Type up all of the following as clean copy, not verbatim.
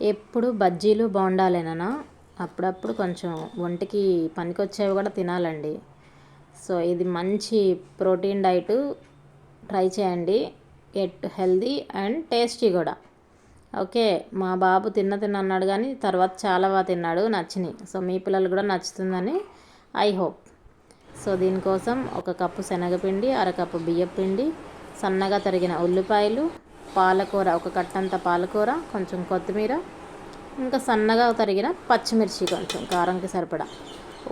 ఎప్పుడు బజ్జీలు బోండాలేనా? అప్పుడప్పుడు కొంచెం ఒంటికి పనికొచ్చేవి కూడా తినాలండి. సో ఇది మంచి ప్రోటీన్ డైట్, ట్రై చేయండి. ఎట్ హెల్దీ అండ్ టేస్టీ కూడా. ఓకే, మా బాబు తిన్న అన్నాడు కానీ తర్వాత చాలా బాగా తిన్నాడు, నచ్చినాయి. సో మీ పిల్లలు కూడా నచ్చుతుందని ఐ హోప్. సో దీనికోసం 1 కప్పు శనగపిండి, అరకప్పు బియ్యపిండి, సన్నగా తరిగిన ఉల్లిపాయలు, పాలకూర 1 కట్టంత పాలకూర, కొంచెం కొత్తిమీర, ఇంకా సన్నగా తరిగిన పచ్చిమిర్చి, కొంచెం కారంకి సరిపడా,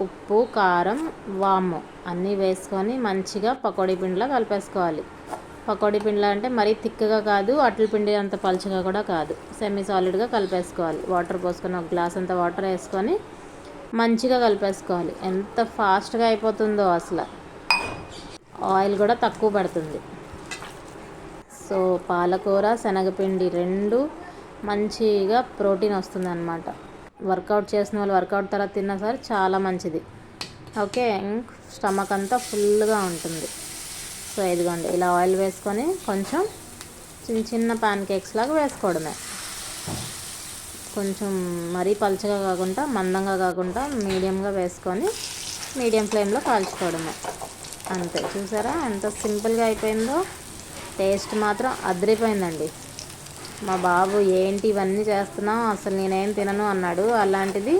ఉప్పు, కారం, వాము అన్నీ వేసుకొని మంచిగా పకోడీ పిండిలా కలిపేసుకోవాలి. పకోడీ పిండిలా అంటే మరీ థిక్గా కాదు, అట్ల పిండి అంత పలుచగా కూడా కాదు, సెమీ సాలిడ్గా కలిపేసుకోవాలి. వాటర్ పోసుకొని 1 గ్లాస్ అంత వాటర్ వేసుకొని మంచిగా కలిపేసుకోవాలి. ఎంత ఫాస్ట్గా అయిపోతుందో అసలు, ఆయిల్ కూడా తక్కువ పడుతుంది. సో పాలకూర, శనగపిండి 2 మంచిగా ప్రోటీన్ వస్తుంది అన్నమాట. వర్కౌట్ చేసిన వాళ్ళు వర్కౌట్ తర్వాత తిన్నా సరే చాలా మంచిది. ఓకే, స్టమక్ అంతా ఫుల్గా ఉంటుంది. సో ఇదిగోండి, ఇలా ఆయిల్ వేసుకొని కొంచెం చిన్న ప్యాన్ కేక్స్ లాగా వేసుకోవడమే. కొంచెం మరీ పలుచగా కాకుండా, మందంగా కాకుండా మీడియంగా వేసుకొని మీడియం ఫ్లేమ్లో కాల్చుకోవడమే. అంతే, చూసారా ఎంత సింపుల్గా అయిపోయిందో. టేస్ట్ మాత్రం అదిరిపోయిందండి. మా బాబు ఏంటి ఇవన్నీ చేస్తున్నావు, అసలు నేనేం తినను అన్నాడు. అలాంటిది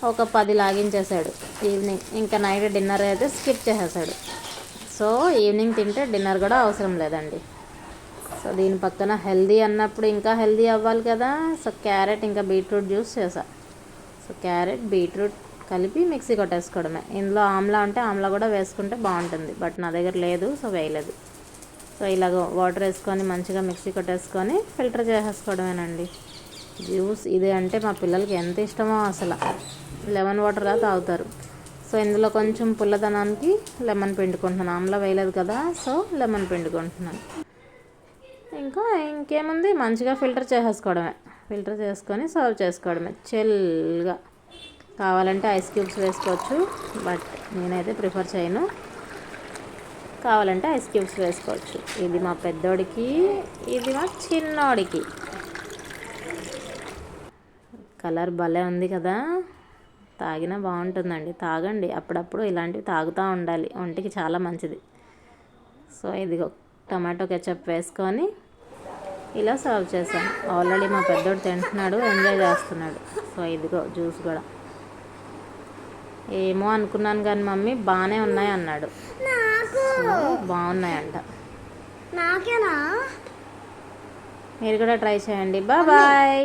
ఒక 10 లాగించేశాడు ఈవినింగ్. ఇంకా నైట్ డిన్నర్ అయితే స్కిప్ చేసేసాడు. సో ఈవినింగ్ తింటే డిన్నర్ కూడా అవసరం లేదండి. సో దీని పక్కన హెల్దీ అన్నప్పుడు ఇంకా హెల్దీ అవ్వాలి కదా. సో క్యారెట్ ఇంకా బీట్రూట్ జ్యూస్ చేసా. సో క్యారెట్, బీట్రూట్ కలిపి మిక్సీ కొట్టేసుకోవడమే. ఇందులో ఆమ్లా ఉంటే ఆమ్లా కూడా వేసుకుంటే బాగుంటుంది, బట్ నా దగ్గర లేదు, సో వేయలేదు. సో ఇలాగ వాటర్ వేసుకొని మంచిగా మిక్సీ కొట్టేసుకొని ఫిల్టర్ చేసేసుకోవడమేనండి. జ్యూస్ ఇది అంటే మా పిల్లలకి ఎంత ఇష్టమో అసలు, లెమన్ వాటర్లా తాగుతారు. సో ఇందులో కొంచెం పుల్లదనానికి లెమన్ పిండుకుంటున్నాను. ఆమ్లా వేయలేదు కదా, సో లెమన్ పిండుకుంటున్నాను. ఇంకేముంది, మంచిగా ఫిల్టర్ చేసేసుకోవడమే. ఫిల్టర్ చేసుకొని సర్వ్ చేసుకోవడమే చిల్గా. కావాలంటే ఐస్ క్యూబ్స్ వేసుకోవచ్చు, బట్ నేనైతే ప్రిఫర్ చేయను. కావాలంటే ఐస్ క్యూబ్స్ వేసుకోవచ్చు. ఇది మా పెద్దోడికి, ఇది మా చిన్నోడికి. కలర్ భలే ఉంది కదా, తాగినా బాగుంటుందండి. తాగండి, అప్పుడప్పుడు ఇలాంటివి తాగుతూ ఉండాలి, ఒంటికి చాలా మంచిది. సో ఇదిగో టమాటో కెచప్ వేసుకొని ఇలా సర్వ్ చేశాను. ఆల్రెడీ మా పెద్దోడు తింటున్నాడు, ఎంజాయ్ చేస్తున్నాడు. సో ఇదిగో జ్యూస్ కూడా. ఏమో అనుకున్నాను కానీ మమ్మీ బాగానే ఉన్నాయి అన్నాడు. బాగున్నాయంట. మీరు కూడా ట్రై చేయండి. బాయ్.